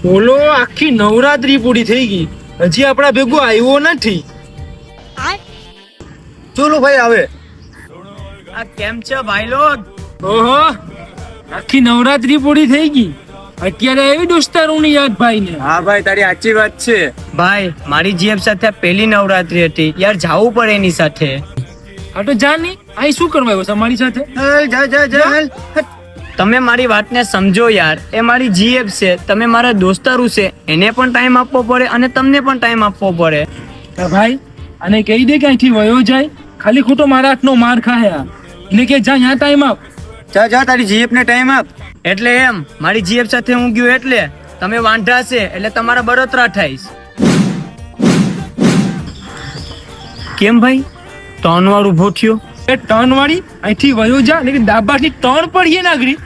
બોલો, આખી નવરાત્રી પૂરી થઈ ગઈ, હજી આપણા ભેગો આવ્યો નથી. ચલો ભાઈ આવે. આ કેમ છે ભાઈ લોગ? ઓહો, આખી નવરાત્રી પૂરી થઈ ગઈ, અત્યારે એવી દોસ્તારોની યાદ ભાઈ ને. હા ભાઈ તારી સાચી વાત છે. ભાઈ મારી જીએફ સાથે આ પહેલી નવરાત્રી હતી યાર, જાવું પડે એની સાથે. હા તો જા ની, અહીં શું કરવા આવ્યો છે અમારી સાથે? જા. તમે મારી વાતને સમજો યાર, એ મારી જીએફ છે, તમે મારા દોસ્તારું છે, એને પણ ટાઈમ આપવો પડે અને તમને પણ ટાઈમ આપવો પડે. હા ભાઈ, અને કહી દે કે અહીંથી વયો જાય, ખાલી ખોટો મારા હાથનો માર ખાય. એને કે જા, યા ટાઈમ આપ. જા તારી જીએફ ને ટાઈમ આપ. એટલે એમ મારી જીએફ સાથે હું ગયો એટલે તમે વાંઢા છે એટલે તમારા બળતરા થાઈશ. કેમ ભાઈ ટર્ન વાર ઉભો થયો? એ ટર્ન વાળી અહીંથી વયો જા, ને દાબાની ટર્ન પડીએ નાગરી.